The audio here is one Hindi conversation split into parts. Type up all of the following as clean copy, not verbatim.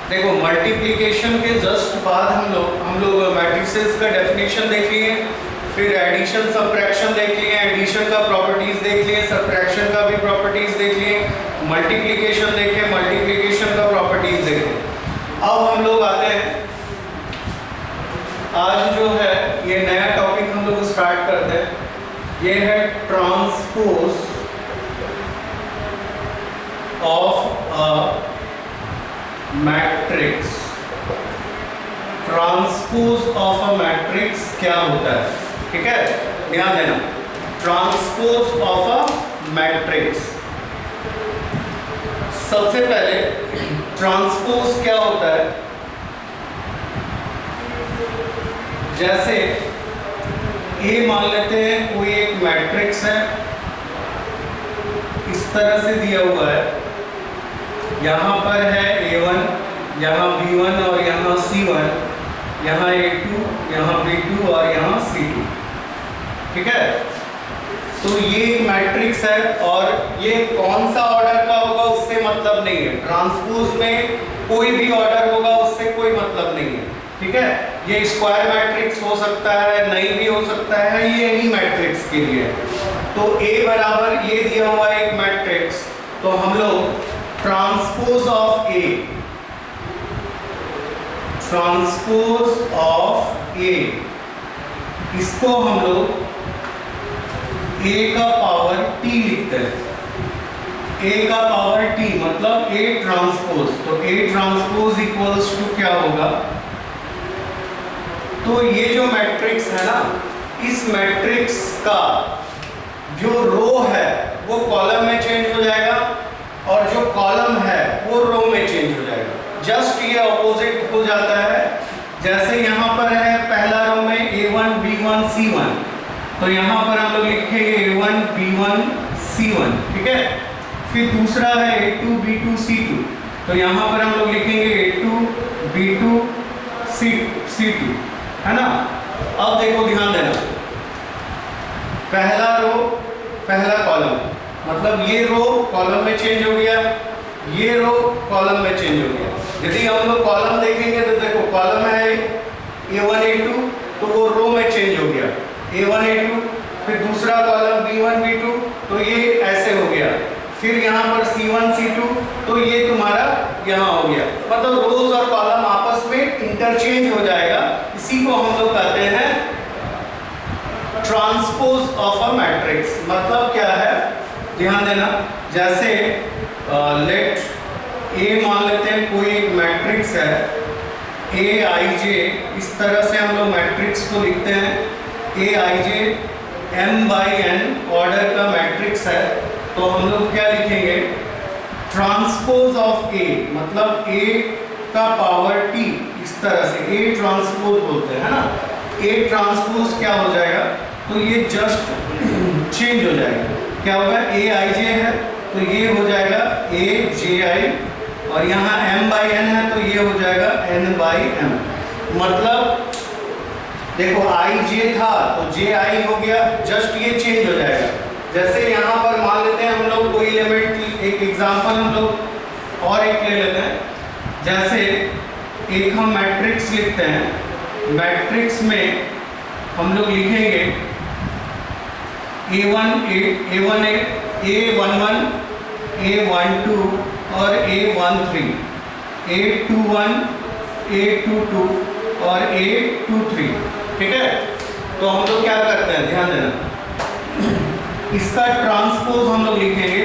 देखो मल्टीप्लिकेशन के जस्ट बाद हम लोग मैट्रिसेस का डेफिनेशन देख लिए, फिर एडिशन सब्ट्रैक्शन देख लिए, एडिशन का प्रॉपर्टीज देख लिए, सब्ट्रैक्शन का भी प्रॉपर्टीज देख लिए, मल्टीप्लिकेशन देखे, मल्टीप्लिकेशन का प्रॉपर्टीज देखे। अब हम लोग आते हैं, आज जो है ये नया टॉपिक हम लोग स्टार्ट करते हैं, ये है transpose of a matrix. Transpose of a matrix क्या होता है, ठीक है, ध्यान देना। ट्रांसपोज ऑफ अ मैट्रिक्स, सबसे पहले ट्रांसपोज क्या होता है, जैसे ए मान लेते हैं कोई एक मैट्रिक्स है, इस तरह से दिया हुआ है, यहाँ पर है A1, यहाँ B1 और यहाँ C1, यहाँ A2, यहाँ B2 और यहाँ C2, ठीक है। तो ये एक मैट्रिक्स है और ये कौन सा ऑर्डर का होगा उससे मतलब नहीं है, ट्रांसपोज में कोई भी ऑर्डर होगा उससे कोई मतलब नहीं है, ठीक है। ये स्क्वायर मैट्रिक्स हो सकता है, नहीं भी हो सकता है, ये एनी मैट्रिक्स के लिए। तो A बराबर ये दिया हुआ है एक मैट्रिक्स, तो हम लोग transpose of A, transpose of A, इसको हम लोग A का पावर T लिखते हैं। A का पावर T मतलब A ट्रांसपोज, तो A ट्रांसपोज इक्वल्स टू क्या होगा, तो ये जो मैट्रिक्स है ना, इस मैट्रिक्स का जो रो है वो कॉलम में चेंज हो जाएगा और जो कॉलम है वो रो में चेंज हो जाएगा। जस्ट ये ऑपोजिट हो जाता है। जैसे यहाँ पर है पहला रो में A1 B1 C1, तो यहाँ पर हम लोग लिखेंगे A1 B1 C1, ठीक है। फिर दूसरा है A2 B2 C2, तो यहाँ पर हम लोग लिखेंगे A2 B2 C2, है ना। अब देखो ध्यान देना, पहला रो पहला कॉलम, मतलब ये रो कॉलम में चेंज हो गया, ये रो कॉलम में चेंज हो गया। यदि हम लोग कॉलम देखेंगे तो देखो कॉलम है A1 A2, तो वो रो में चेंज हो गया A1 A2, फिर दूसरा कॉलम B1 B2, तो ये ऐसे हो गया, फिर यहाँ पर C1 C2, तो ये तुम्हारा यहाँ हो गया। मतलब रोज और कॉलम आपस में इंटरचेंज हो जाएगा, इसी को हम लोग कहते हैं ट्रांसपोज ऑफ अ मैट्रिक्स। मतलब क्या है, ध्यान देना, जैसे लेट A मान लेते हैं कोई एक मैट्रिक्स है Aij, इस तरह से हम लोग मैट्रिक्स को लिखते हैं। Aij m/n ऑर्डर का मैट्रिक्स है, तो हम लोग क्या लिखेंगे, ट्रांसपोज ऑफ A, मतलब A का पावर T, इस तरह से A ट्रांसपोज बोलते हैं, है ना। A ट्रांसपोज क्या हो जाएगा, तो ये जस्ट चेंज हो जाएगा, क्या होगा, Aij है तो ये हो जाएगा Aj, और यहाँ m/n है तो ये हो जाएगा n/m। मतलब देखो Ij था तो Ji हो गया, जस्ट ये चेंज हो जाएगा। जैसे यहाँ पर मान लेते हैं हम लोग कोई एलिमेंट, एक एग्जांपल हम लोग और एक ले लेते हैं। जैसे एक हम मैट्रिक्स लिखते हैं, मैट्रिक्स में हम लोग लिखेंगे A11 A11 A12 और A13, A21 A22 और A23, ठीक है। तो हम लोग क्या करते हैं, ध्यान देना, इसका ट्रांसपोज हम लोग लिखेंगे,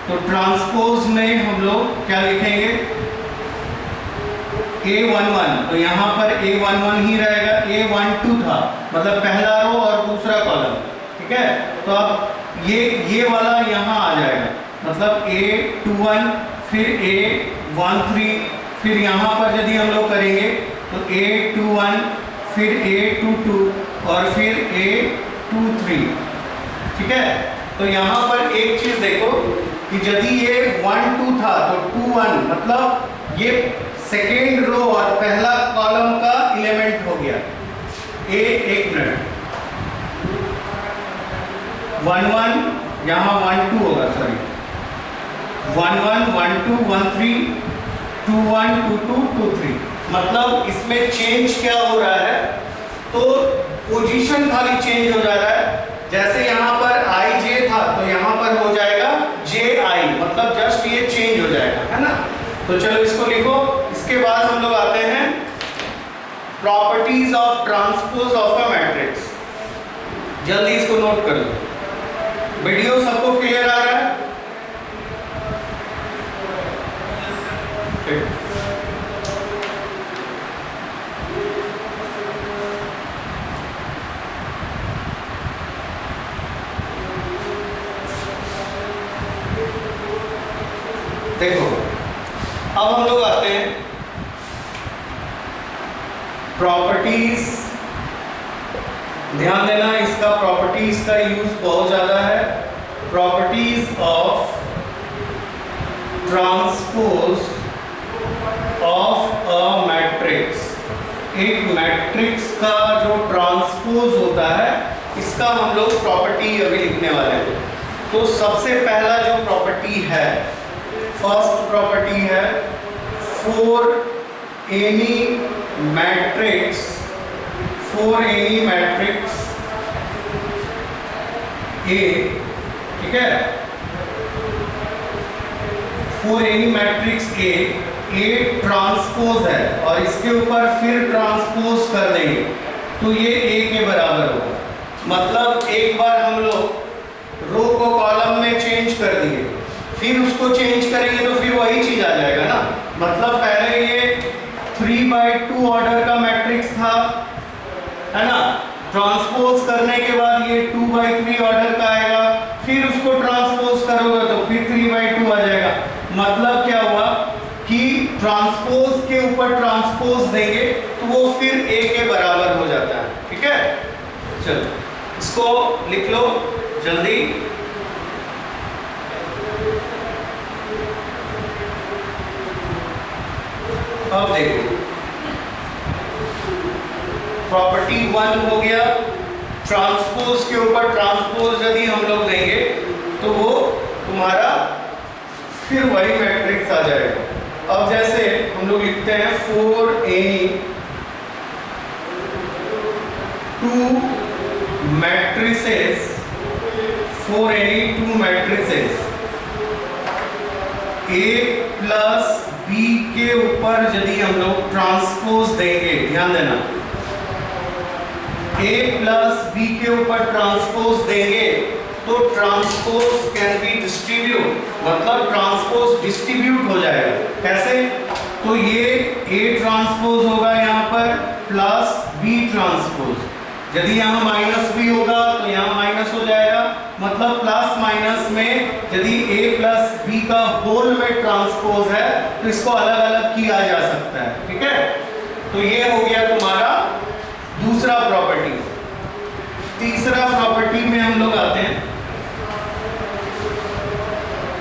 तो ट्रांसपोज में हम लोग क्या लिखेंगे, A11, तो यहाँ पर A11 ही रहेगा, A12 था मतलब पहला रो और दूसरा कॉलम, ठीक है। तो अब ये वाला यहाँ आ जाएगा, मतलब A21 फिर A13, फिर यहाँ पर यदि हम लोग करेंगे तो A21 फिर A22 और फिर A23, ठीक है। तो यहाँ पर एक चीज देखो कि यदि ये 1 2 था तो 2 1, मतलब ये सेकेंड रो और पहला कॉलम का एलिमेंट हो गया। एक मिनट, 1 1 यहाँ 1 2 होगा, सॉरी 1 1 1 2 1 3 2 1 2 2 2 3, मतलब इसमें चेंज क्या हो रहा है, तो पोजीशन खाली चेंज हो जा रहा है। जैसे यहाँ पर आई जे था तो यहाँ पर हो जाएगा जे आई, मतलब जस्ट ये चेंज हो जाएगा, है ना। तो चलो इसको लिखो। इसके बाद हम लोग आते हैं properties of transpose of a matrix. जल्दी इसको नोट कर लो। वीडियो सबको क्लियर आ रहा है? ठीक। देखो अब हम लोग आते हैं प्रॉपर्टीज। ध्यान देना, इसका प्रॉपर्टीज का यूज बहुत ज्यादा है। Properties of transpose of a matrix. एक मैट्रिक्स का जो ट्रांसपोज होता है इसका हम लोग प्रॉपर्टी अभी लिखने वाले हैं। तो सबसे पहला जो प्रॉपर्टी है, फर्स्ट प्रॉपर्टी है, फॉर एनी मैट्रिक्स ए, ठीक है, for any matrix A transpose है और इसके ऊपर फिर ट्रांसपोज कर देंगे तो ये ए के बराबर होगा। मतलब एक बार हम लोग रो को कॉलम में चेंज कर दिए, फिर उसको चेंज करेंगे तो फिर वही चीज आ जाएगा ना। मतलब पहले ये 3/2 ऑर्डर का मैट्रिक्स था, है ना। ट्रांसपोज करने के बाद ये 2/3 ऑर्डर का आएगा, फिर उसको ट्रांसपोज करोगे तो फिर 3/2 आ जाएगा। मतलब क्या हुआ कि ट्रांसपोज के ऊपर ट्रांसपोज देंगे तो वो फिर ए के बराबर हो जाता है, ठीक है। चलो इसको लिख लो जल्दी। अब देखो प्रॉपर्टी 1 हो गया, ट्रांसपोज के ऊपर ट्रांसपोज यदि हम लोग देंगे तो वो तुम्हारा फिर वही मैट्रिक्स आ जाएगा। अब जैसे हम लोग लिखते हैं for any two matrices, for any two matrices A plus B के ऊपर यदि हम लोग ट्रांसपोज देंगे, ध्यान देना, ए प्लस बी के ऊपर ट्रांसपोज देंगे तो ट्रांसपोज कैन बी डिस्ट्रीब्यूट, मतलब ट्रांसपोज डिस्ट्रीब्यूट हो जाएगा। कैसे? तो ये ए ट्रांसपोज होगा यहाँ पर प्लस बी ट्रांसपोज, यदि यहाँ माइनस भी होगा तो यहाँ माइनस हो जाएगा। मतलब प्लस माइनस में यदि a प्लस बी का होल में ट्रांसपोज है तो इसको अलग अलग किया जा सकता है, ठीक है। तो ये हो गया तुम्हारा दूसरा प्रॉपर्टी। तीसरा प्रॉपर्टी में हम लोग आते हैं,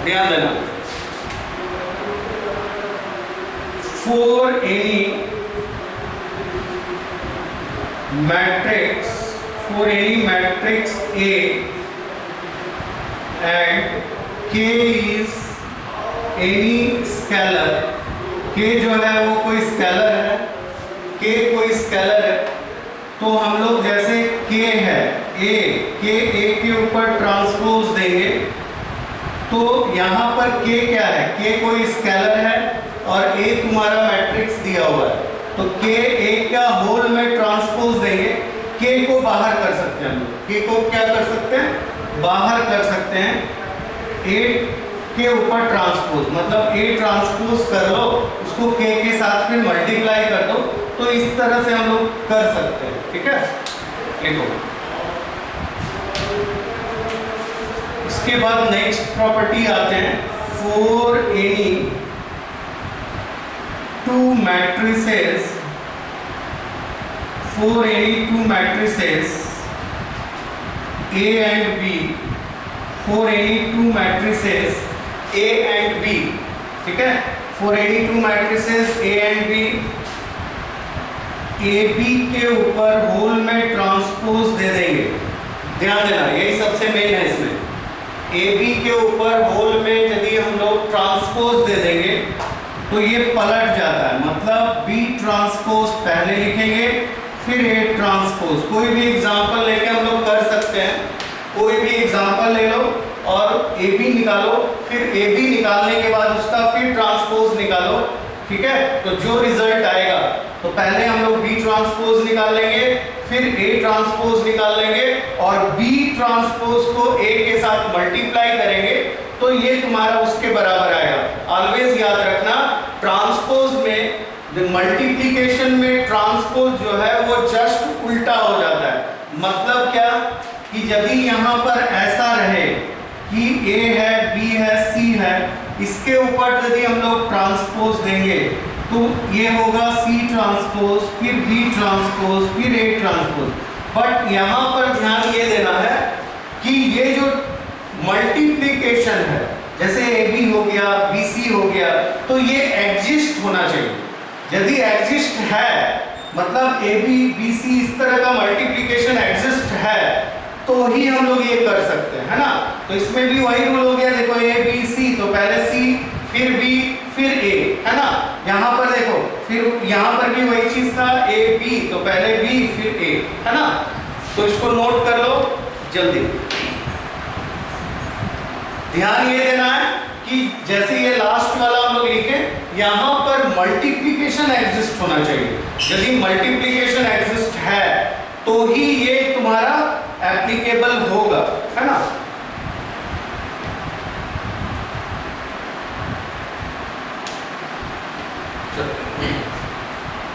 ध्यान देना, for any matrix, for any matrix A and K is any scalar. K जो है वो कोई स्केलर है, K कोई स्केलर है, तो हम लोग जैसे K है A के ऊपर ट्रांसपोज देंगे तो यहाँ पर K क्या है, K कोई स्केलर है और A तुम्हारा मैट्रिक्स दिया हुआ है, तो K A का होल में ट्रांसपोज देंगे, K को बाहर कर सकते हैं हम लोग। K को क्या कर सकते हैं? बाहर कर सकते हैं। A के ऊपर ट्रांसपोज, मतलब A ट्रांसपोज कर लो, उसको K के साथ फिर मल्टीप्लाई कर दो, तो इस तरह से हम लोग कर सकते हैं, ठीक है। लिखो। इसके बाद नेक्स्ट प्रॉपर्टी आते हैं, for any two matrices, for any two matrices A and B, for any two matrices A and B, ठीक है, for any two matrices A and B, AB के ऊपर होल में ट्रांसपोज दे देंगे। ध्यान देना, यही सबसे मेन है इसमें। AB के ऊपर होल में यदि हम लोग ट्रांसपोज दे देंगे तो ये पलट जाता है, मतलब B ट्रांसपोज पहले लिखेंगे फिर A ट्रांसपोज। कोई भी एग्जांपल लेके हम लोग कर सकते हैं, कोई भी एग्जांपल ले लो और AB निकालो, फिर AB निकालने के बाद उसका फिर ट्रांसपोज निकालो, ठीक है। तो जो रिजल्ट आएगा, तो पहले हम लोग B ट्रांसपोज निकाल लेंगे, फिर A ट्रांसपोज निकाल लेंगे और B ट्रांसपोज को A के साथ मल्टीप्लाई करेंगे, तो ये तुम्हारा उसके बराबर आएगा। ऑलवेज याद रखना, ट्रांसपोज में मल्टीप्लिकेशन में ट्रांसपोज जो है वो जस्ट उल्टा हो जाता है। मतलब क्या कि यदि यहाँ पर ऐसा रहे कि A है, B है, C है, इसके ऊपर यदि हम लोग ट्रांसपोज देंगे तो ये होगा C ट्रांसपोज, फिर B ट्रांसपोज, फिर A ट्रांसपोज। बट यहाँ पर ध्यान ये देना है कि ये जो मल्टीप्लिकेशन है, जैसे AB हो गया, BC हो गया, तो ये एग्जिस्ट होना चाहिए। यदि एग्जिस्ट है, मतलब AB BC इस तरह का मल्टीप्लिकेशन एग्जिस्ट है, तो ही हम लोग ये कर सकते हैं, है ना। तो इसमें भी वही रूल हो गया, देखो ABC, तो पहले C, फिर B, फिर A, है ना। यहाँ पर देखो, फिर यहाँ पर भी वही चीज था, AB, तो पहले B, फिर A, है ना। तो इसको नोट कर लो जल्दी। ध्यान ये देना है कि जैसे ये लास्ट वाला हम लोग लिखे, यहाँ पर मल्टीप्लिकेशन एग्जिस्ट होना चाहिए। यदि मल्टीप्लिकेशन एग्जिस्ट है तो ही ये तुम्हारा एप्लीकेबल होगा, है ना।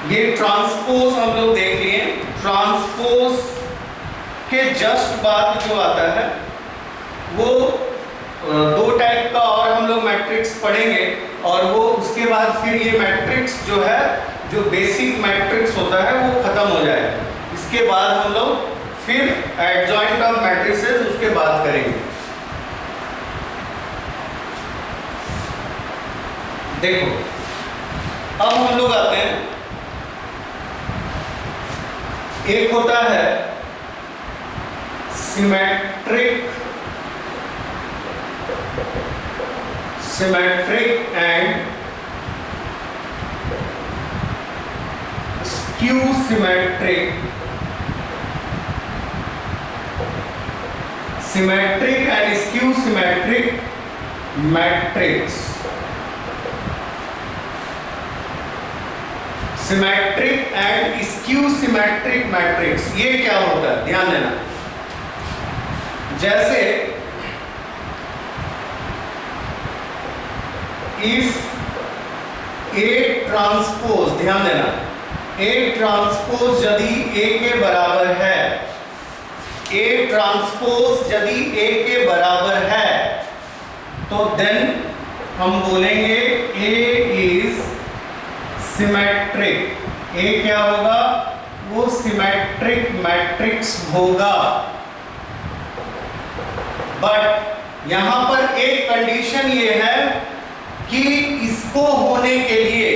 ये ट्रांसपोज हम लोग देख लिए। ट्रांसपोज के जस्ट बाद जो आता है वो दो टाइप का और हम लोग मैट्रिक्स पढ़ेंगे, और वो उसके बाद फिर ये मैट्रिक्स जो है, जो बेसिक मैट्रिक्स होता है वो खत्म हो जाएगा। इसके बाद हम लोग फिर एडजॉइंट ऑफ मैट्रिसेस उसके बाद करेंगे। देखो अब हम लोग आते हैं, एक होता है symmetric and skew symmetric and skew symmetric matrix. Symmetric and skew symmetric matrix, ये क्या होता है ध्यान देना। जैसे इफ A ट्रांसपोज, ध्यान देना, A ट्रांसपोज यदि A के बराबर है, A ट्रांसपोज यदि A के बराबर है, तो देन हम बोलेंगे A इज सिमेट्रिक। A क्या होगा, वो सिमेट्रिक मैट्रिक्स होगा। बट यहां पर एक कंडीशन ये है कि इसको होने के लिए,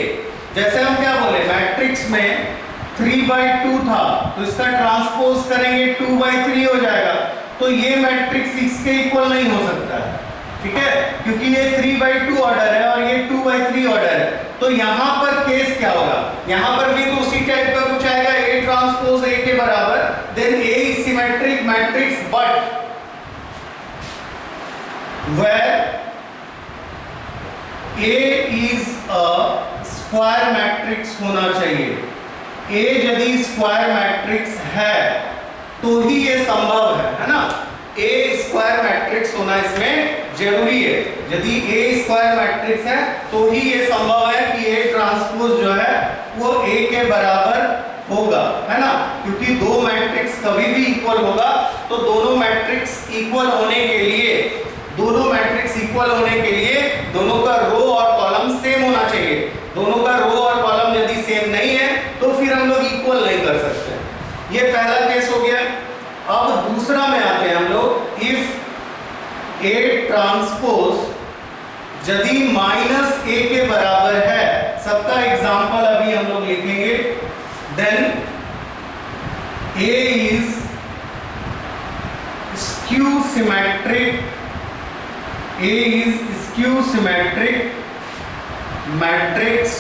जैसे हम क्या बोले, मैट्रिक्स में 3/2 था, तो इसका ट्रांसपोज करेंगे 2/3 हो जाएगा। तो ये मैट्रिक्स इसके इक्वल नहीं हो सकता है, ठीक है, क्योंकि ये 3/2 ऑर्डर है और ये 2/3 ऑर्डर है। तो यहाँ पर केस क्या होगा, यहाँ पर भी तो उसी टाइप का कुछ आएगा, A ट्रांसपोज A के बराबर, then A is symmetric matrix, but where A is a square matrix होना चाहिए। A यदि स्क्वायर मैट्रिक्स है तो ही ये संभव है ना। A स्क्वायर मैट्रिक्स होना इसमें जरूरी है। यदि A स्क्वायर मैट्रिक्स है तो ही ये संभव है कि A ट्रांसपोज जो है वो A के बराबर होगा, है ना। क्योंकि दो मैट्रिक्स कभी भी इक्वल होगा, तो दोनों मैट्रिक्स इक्वल होने के लिए, दोनों का रो और कॉलम सेम होना चाहिए। दोनों का रो और कॉलम यदि सेम नहीं है तो फिर हम लोग इक्वल नहीं कर सकते। ये पहला केस हो गया। अब दूसरा में आते हैं हम लोग, इफ A ट्रांसपोज यदि -A के बराबर है, सबका एग्जांपल अभी हम लोग लिखेंगे, then A is skew symmetric, A is skew symmetric matrix,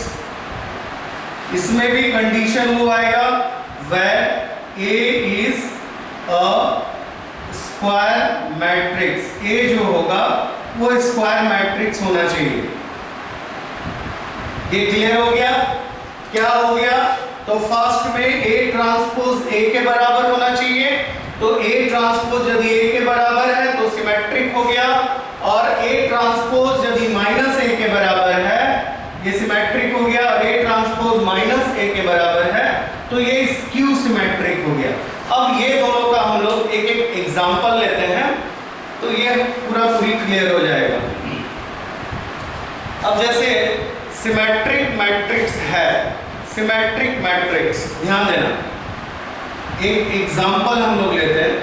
इसमें भी कंडीशन वो आएगा where A is a square matrix, A जो होगा वो स्क्वायर मैट्रिक्स होना चाहिए। ये क्लियर हो गया? क्या हो गया? तो फर्स्ट में A ट्रांसपोज A के बराबर होना चाहिए, तो A ट्रांसपोज यदि A के बराबर है तो सिमेट्रिक हो गया, और A ट्रांसपोज यदि माइनस A के बराबर है ये सिमेट्रिक हो गया, और A ट्रांसपोज माइनस A के बराबर है तो ये स्क्यू सिमेट्रिक हो गया। अब ये दोनों का हम लोग एक एक एग्जांपल लेते हैं तो ये पूरी क्लियर हो जाएगा। अब जैसे सिमेट्रिक मैट्रिक्स है, सिमेट्रिक मैट्रिक्स ध्यान देना, एक एग्जांपल हम लोग लेते हैं।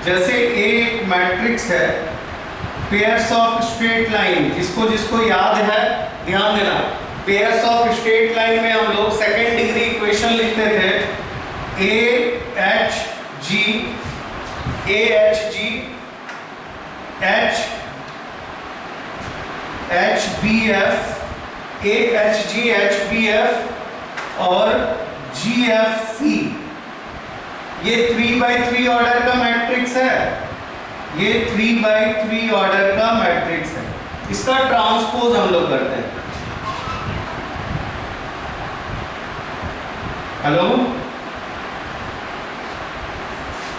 जैसे एक मैट्रिक्स है पेयर्स ऑफ स्ट्रेट लाइन, जिसको जिसको याद है ध्यान देना, पेयर्स ऑफ स्ट्रेट लाइन में हम लोग सेकेंड डिग्री इक्वेशन लिखते थे AHG HBF AHG HBF और GFC, ये 3x3 ऑर्डर का मैट्रिक्स है, ये 3x3 ऑर्डर का मैट्रिक्स है। इसका ट्रांसपोज हम लोग करते हैं। हेलो,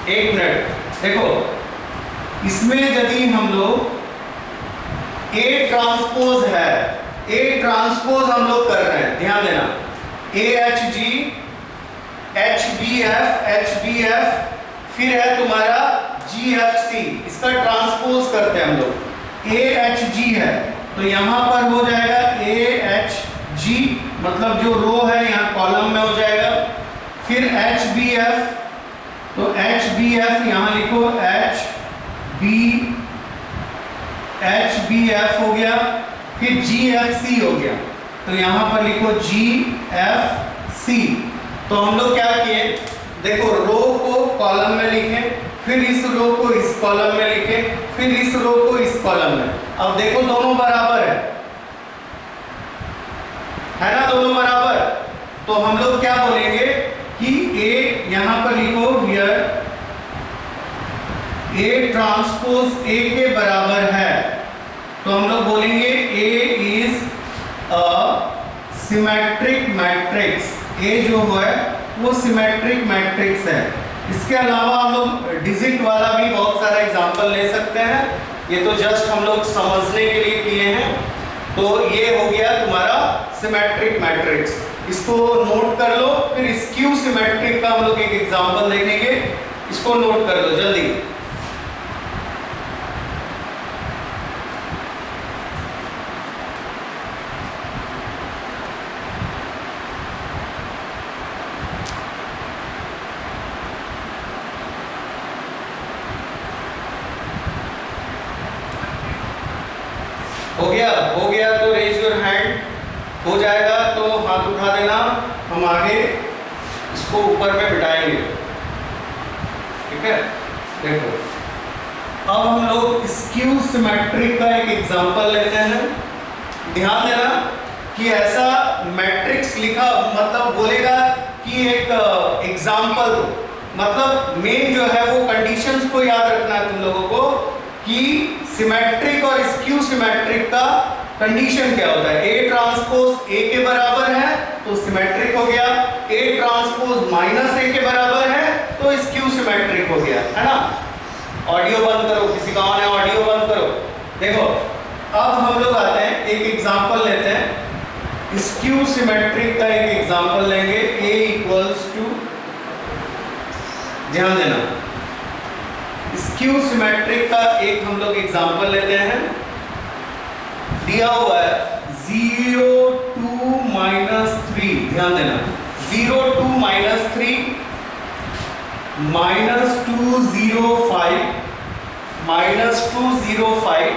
एक मिनट देखो, इसमें यदि हम लोग A ट्रांसपोज है, A ट्रांसपोज हम लोग कर रहे हैं, ध्यान देना, AHG HBF फिर है तुम्हारा GFC, इसका ट्रांसपोज करते हैं हम लोग। AHG है तो यहां पर हो जाएगा AHG, मतलब जो रो है यहाँ कॉलम में हो जाएगा। फिर HBF, तो HBF यहां लिखो HBF हो गया। फिर GFC हो गया तो यहां पर लिखो GFC। तो हम लोग क्या किए, देखो रो को कॉलम में लिखे, फिर इस रो को इस कॉलम में लिखे, फिर इस रो को इस कॉलम में। अब देखो दोनों बराबर है ना, दोनों बराबर। तो हम लोग क्या बोलेंगे कि A यहां पर लिखो हियर A ट्रांसपोज A के बराबर है, तो हम लोग बोलेंगे A is a symmetric matrix. A जो है वो सिमेट्रिक मैट्रिक्स है। इसके अलावा हम लोग डिजिट वाला भी बहुत सारा एग्जांपल ले सकते हैं, ये तो जस्ट हम लोग समझने के लिए किए हैं। तो ये हो गया तुम्हारा सिमेट्रिक मैट्रिक्स, इसको नोट कर लो। फिर स्क्यू सिमेट्रिक का हम लोग एक एग्जांपल देखेंगे, इसको नोट कर लो जल्दी। हो गया तो रेज योर हैंड, हो जाएगा तो हाथ उठा देना, हम आगे इसको ऊपर में बिठाएंगे, ठीक है। देखो अब हम लोग स्क्यू सिमेट्रिक का एक एग्जांपल लेते हैं। ध्यान देना कि ऐसा मैट्रिक्स लिखा, मतलब बोलेगा कि एक एग्जांपल, मतलब मेन जो है वो कंडीशंस को याद रखना है तुम लोगों को कि सिमेट्रिक और स्क्यू सिमेट्रिक का कंडीशन क्या होता है। A ट्रांसपोज A के बराबर है तो सिमेट्रिक हो गया, A ट्रांसपोज माइनस A के बराबर है तो स्क्यू सिमेट्रिक हो गया, है ना। ऑडियो बंद करो, किसी का ऑन है ऑडियो बंद करो। देखो अब हम लोग आते हैं, एक एग्जांपल लेते हैं, स्क्यू सिमेट्रिक का एक एग्जांपल लेंगे। A इक्वल्स टू, ध्यान देना, स्क्यू सिमेट्रिक का एक हम लोग एग्जांपल लेते हैं। दिया हुआ है 0 2 -3, ध्यान देना 0 2 -3 -2 0 5 -2 0 5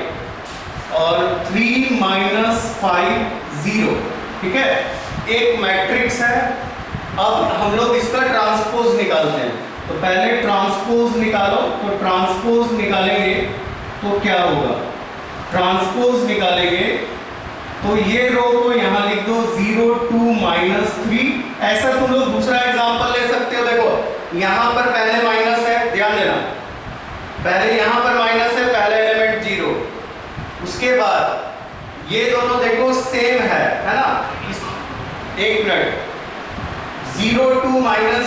और 3 -5 0, ठीक है। एक मैट्रिक्स है। अब हम लोग इसका ट्रांसपोज निकालते हैं, तो पहले ट्रांसपोज निकालो। तो ट्रांसपोज निकालेंगे तो क्या होगा, ट्रांसपोज निकालेंगे तो ये रो को यहाँ लिख दो 0 2 -3। ऐसा तुम लोग दूसरा एग्जांपल ले सकते हो। देखो यहाँ पर पहले माइनस है, ध्यान देना, पहले यहाँ पर माइनस है, पहला एलिमेंट 0, उसके बाद ये दोनों देखो सेम है ना। एक मिनट, 0 2 माइनस,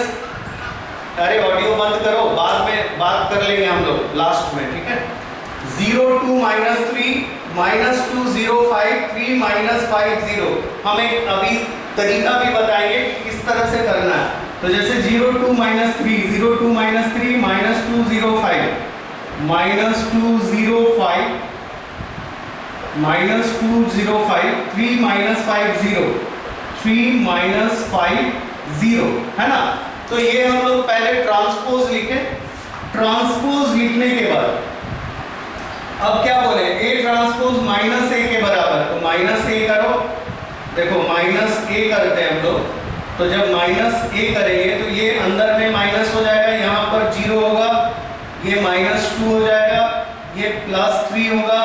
अरे ऑडियो बंद करो, बाद में बात कर लेंगे हम लोग लास्ट में, ठीक है। 0 2 -3 -2 0 5 3 -5 0। हम एक अभी तरीका भी बताएंगे कि किस तरह से करना है। तो जैसे 0 2 -3 0 2 -3 -2 0 5 -2 0 5 -2 0 5 3 -5 0 3 -5 0, है ना। तो ये हम लोग पहले ट्रांसपोज लिखे। ट्रांसपोज लिखने के बाद अब क्या बोले, A ट्रांसपोज -A के बराबर, तो -A करो। देखो -A करते हैं हम लोग, तो जब -A करेंगे तो ये अंदर में माइनस हो जाएगा, यहाँ पर 0 होगा, ये -2 हो जाएगा, ये +3 होगा,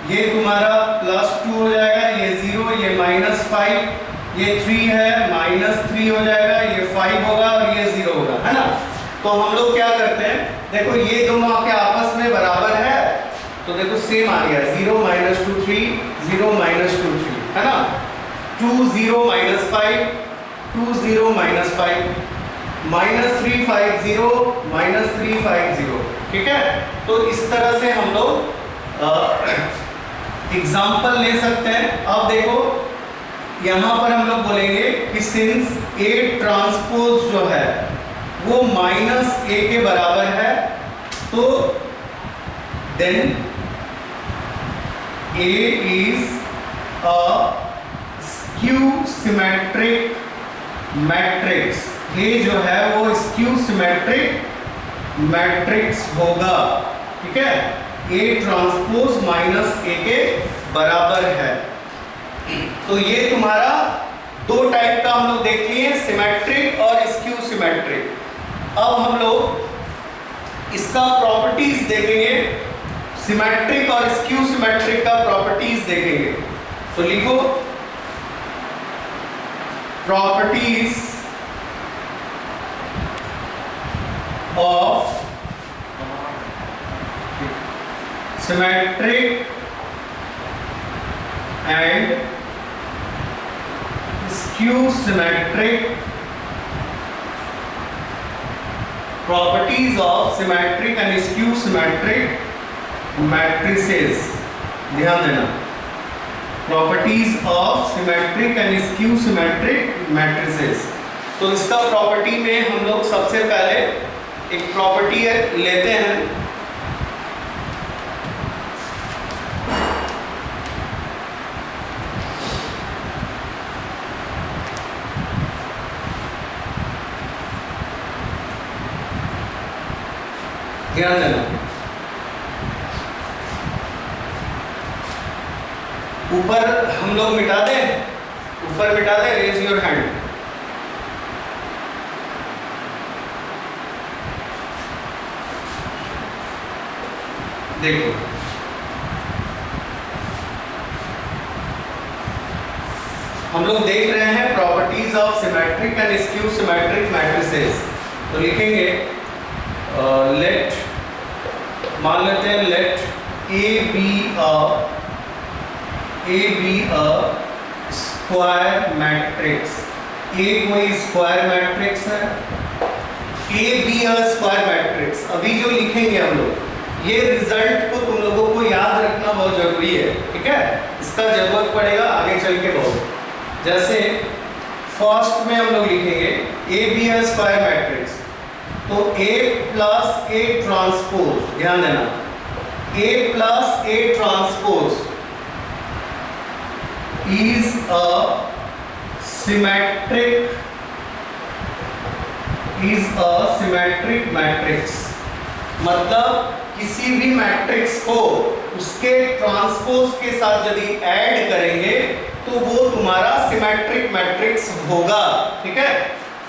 ये तुम्हारा +2 हो जाएगा, ये 0, ये -5, ये 3 है, -3 हो जाएगा, ये 5 होगा और ये 0 होगा, है ना। तो हम लोग क्या करते हैं, देखो ये दोनों आपके आपस में बराबर है, तो देखो सेम आ गया, 0 -2 3 0 -2 3, है ना। 2 0 -5 2 0 -5 -3 5 0 -3 5 0, ठीक है। तो इस तरह से हम लोग एग्जाम्पल ले सकते हैं। अब देखो यहाँ पर हम लोग बोलेंगे कि सिंस A ट्रांसपोज जो है वो -A के बराबर है, तो then A is a skew symmetric matrix। A जो है वो skew symmetric matrix होगा, ठीक है। A ट्रांसपोज -A के बराबर है। तो ये तुम्हारा दो टाइप का हम लोग देख लिए, सिमेट्रिक और स्क्यू सिमेट्रिक। अब हम लोग इसका प्रॉपर्टीज देखेंगे, सिमेट्रिक और स्क्यू सिमेट्रिक का प्रॉपर्टीज देखेंगे। तो लिखो properties of symmetric and skew symmetric, properties of symmetric and skew symmetric matrices। ध्यान देना, properties of symmetric and skew symmetric matrices। तो इसका प्रॉपर्टी में हम लोग सबसे पहले एक प्रॉपर्टी लेते हैं, ध्यान देना। ऊपर हम लोग मिटा दें, ऊपर मिटा दें, रेज योर हैंड। देखो हम लोग देख रहे हैं properties of symmetric and skew symmetric matrices. तो लिखेंगे लेट, मान लेते हैं let A be a square matrix. A कोई स्क्वायर मैट्रिक्स है, A be a square matrix. अभी जो लिखेंगे हम लोग, ये रिजल्ट को तुम लोगों को याद रखना बहुत जरूरी है, ठीक है। इसका जरूरत पड़ेगा आगे चल के बहुत। जैसे फर्स्ट में हम लोग लिखेंगे A be a square matrix, तो A प्लस A ट्रांसपोज, ध्यान देना, A plus A transpose is a symmetric matrix। मतलब किसी भी मैट्रिक्स को उसके ट्रांसपोज के साथ यदि ऐड करेंगे तो वो तुम्हारा सिमेट्रिक मैट्रिक्स होगा, ठीक है।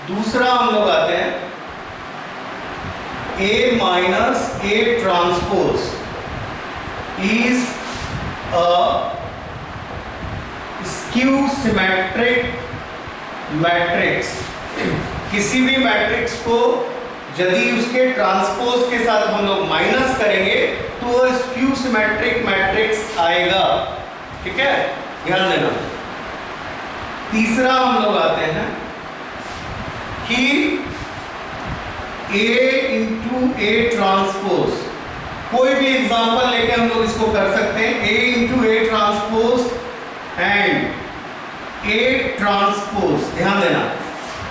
दूसरा हम लोग आते हैं A minus A transpose is a skew symmetric matrix, किसी भी मैट्रिक्स को यदि उसके ट्रांसपोज के साथ हम लोग माइनस करेंगे तो वो स्क्यू सिमेट्रिक मैट्रिक्स आएगा। ठीक है, ध्यान देना। तीसरा हम लोग आते हैं कि A इंटू ए ट्रांसपोज, कोई भी एग्जांपल लेके हम लोग इसको कर सकते हैं। A into A transpose and A transpose, ध्यान देना,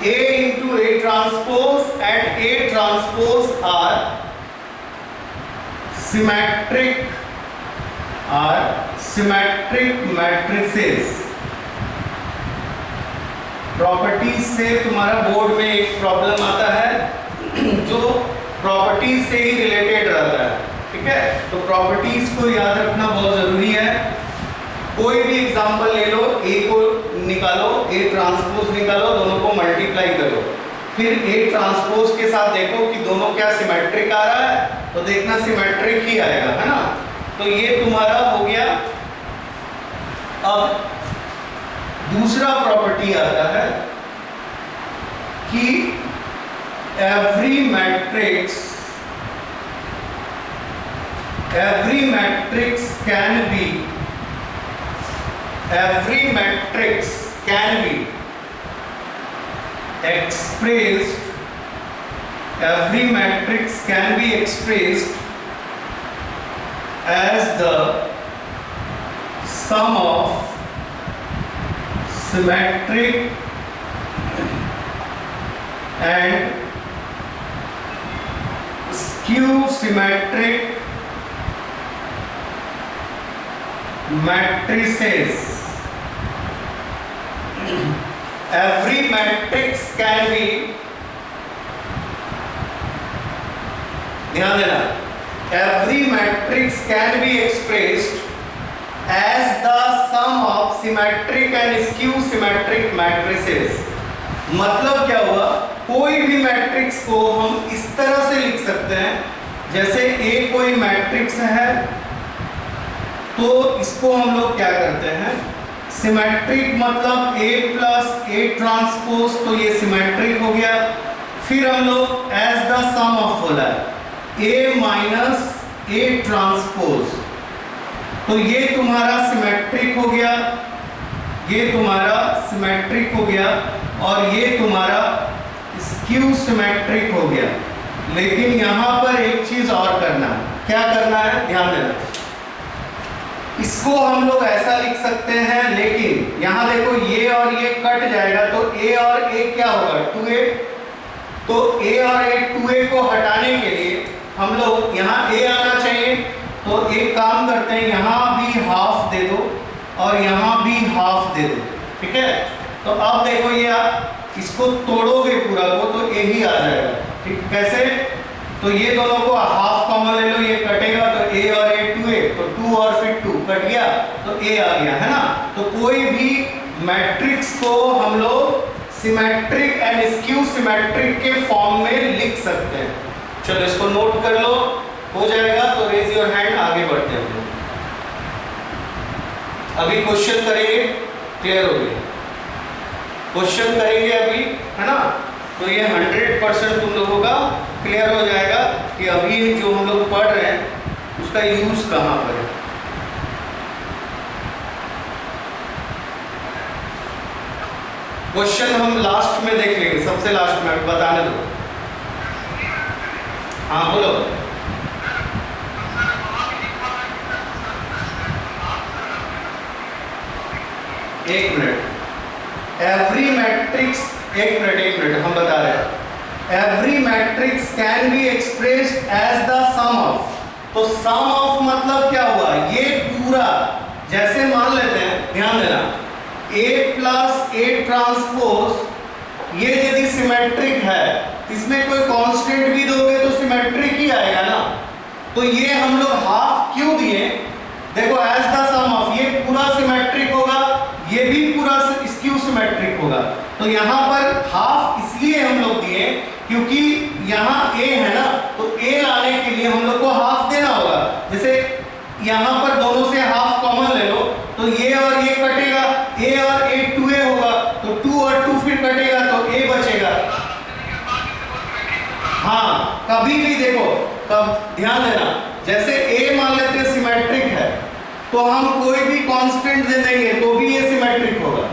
A into A transpose and A transpose are symmetric matrices. Properties से तुम्हारा बोर्ड में एक प्रॉब्लम आता है जो प्रॉपर्टीज से ही रिलेटेड रहता है। ठीक है, तो प्रॉपर्टीज को याद रखना बहुत जरूरी है। कोई भी एग्जांपल ले लो, ए को निकालो, ए ट्रांसपोज निकालो, दोनों को मल्टीप्लाई करो, फिर ए ट्रांसपोज के साथ देखो कि दोनों क्या सिमेट्रिक आ रहा है, तो देखना सिमेट्रिक ही आएगा, है ना। तो ये तुम्हारा हो गया। अब दूसरा प्रॉपर्टी आता है कि every matrix can be expressed as the sum of symmetric and skew symmetric matrices. Every matrix can be, ध्यान देना, every matrix can be expressed as the sum of symmetric and skew symmetric matrices। मतलब क्या हुआ, कोई भी मैट्रिक्स को हम इस तरह से लिख सकते हैं, जैसे A कोई मैट्रिक्स है तो इसको हम लोग क्या करते हैं, सिमेट्रिक मतलब A प्लस ए ट्रांसपोज, तो ये सिमेट्रिक हो गया। फिर हम लोग एज द सम ऑफ बोला है A माइनस ए ट्रांसपोज, तो ये तुम्हारा सिमेट्रिक हो गया, ये तुम्हारा सिमेट्रिक हो गया और ये तुम्हारा स्क्यू सिमेट्रिक हो गया। लेकिन यहाँ पर एक चीज और करना है, क्या करना है, ध्यान देना। इसको हम लोग ऐसा लिख सकते हैं, लेकिन यहाँ देखो ये और ये कट जाएगा तो A और A क्या होगा, 2A। तो A और A 2A को हटाने के लिए हम लोग यहाँ A आना चाहिए, तो एक काम करते हैं, यहाँ भी हाफ दे दो और यहाँ भी हाफ दे दो। ठीक है, तो अब देखो ये आप इसको तोड़ोगे पूरा को तो A ही आ जाएगा। ठीक, कैसे, तो ये दोनों को हाफ कॉमन ले लो, ये कटेगा तो A और A 2A, तो 2 और फिर 2 कट गया तो A आ गया, है ना। तो कोई भी मैट्रिक्स को हम लोग सिमेट्रिक एंड स्क्यू सिमेट्रिक के फॉर्म में लिख सकते हैं। चलो इसको नोट कर लो, हो जाएगा तो रेज योर हैंड, आगे बढ़ते हैं हम लोग। अभी क्वेश्चन करेंगे, क्लियर हो गया, क्वेश्चन करेंगे अभी, है ना। तो ये 100% तुम लोगों का क्लियर हो जाएगा कि अभी जो हम लोग पढ़ रहे हैं उसका यूज कहाँ पर है। क्वेश्चन हम लास्ट में देख लेंगे, सबसे लास्ट में, बताने दो। हाँ बोलो। एक मिनट, एवरी मैट्रिक्स, एक मिनट हम बता रहे हैं। Every matrix can be expressed as the sum of, तो सम ऑफ मतलब क्या हुआ, ये पूरा, जैसे मान लेते हैं, ध्यान देना, A प्लस ए ट्रांसपोज ये यदि सिमेट्रिक है, इसमें कोई कांस्टेंट भी दोगे तो सिमेट्रिक ही आएगा ना। तो ये हम लोग हाफ क्यों दिए, देखो एज द सम ऑफ, ये पूरा सिमेट्रिक होगा, ये भी पूरा स्क्यू सिमेट्रिक होगा। तो यहाँ पर हाफ इसलिए हम लोग दिए क्योंकि यहाँ A है ना, तो A लाने के लिए हम लोग को हाफ देना होगा। जैसे यहाँ पर दोनों से हाफ कॉमन ले लो तो ये और ये कटेगा, A और फिर कटेगा तो ए बचेगा। हाँ, कभी भी देखो, कब ध्यान देना, जैसे ए मान लेते हैं सिमेट्रिक है तो हम कोई भी कांस्टेंट दे देंगे तो भी ये सिमेट्रिक होगा।